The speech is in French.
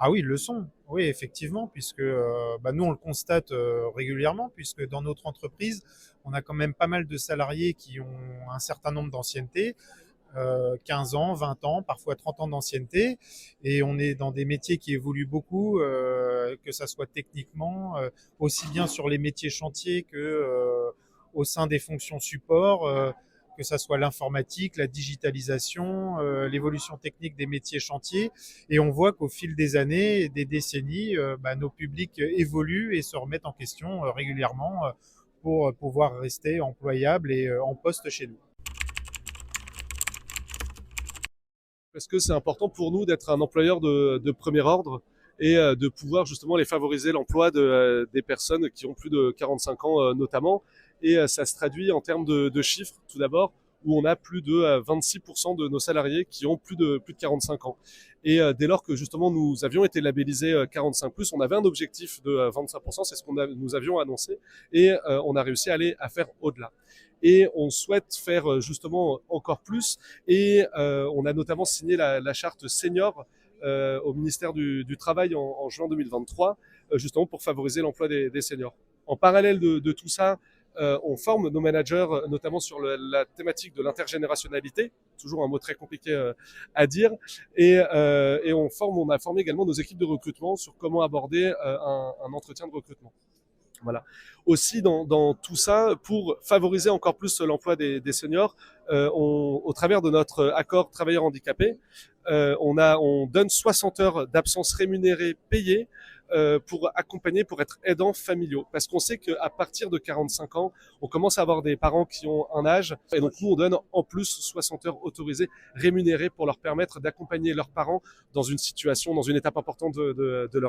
Ah oui, ils le sont. Oui, effectivement, puisque nous, on le constate régulièrement, puisque dans notre entreprise, on a quand même pas mal de salariés qui ont un certain nombre d'anciennetés, 15 ans, 20 ans, parfois 30 ans d'ancienneté, et on est dans des métiers qui évoluent beaucoup, que ça soit techniquement, aussi bien sur les métiers chantiers que au sein des fonctions support. Que ça soit l'informatique, la digitalisation, l'évolution technique des métiers chantiers. Et on voit qu'au fil des années et des décennies, nos publics évoluent et se remettent en question régulièrement pour pouvoir rester employables et en poste chez nous. Parce que c'est important pour nous d'être un employeur de premier ordre et de pouvoir justement les favoriser l'emploi des personnes qui ont plus de 45 ans notamment. Et ça se traduit en termes de chiffres, tout d'abord, où on a plus de 26% de nos salariés qui ont plus de 45 ans. Et dès lors que justement nous avions été labellisés 45+, on avait un objectif de 25%, c'est ce nous avions annoncé, et on a réussi à faire au-delà. Et on souhaite faire justement encore plus, et on a notamment signé la charte senior au ministère du Travail en juin 2023, justement pour favoriser l'emploi des seniors. En parallèle de tout ça, on forme nos managers, notamment sur la thématique de l'intergénérationnalité, toujours un mot très compliqué à dire, et on a formé également nos équipes de recrutement sur comment aborder un entretien de recrutement. Voilà. Aussi, dans tout ça, pour favoriser encore plus l'emploi des seniors, au travers de notre accord travailleurs handicapés, on donne 60 heures d'absence rémunérée payée pour accompagner, pour être aidants familiaux. Parce qu'on sait qu'à partir de 45 ans, on commence à avoir des parents qui ont un âge. Et donc, nous, on donne en plus 60 heures autorisées rémunérées pour leur permettre d'accompagner leurs parents dans une situation, dans une étape importante de leur vie.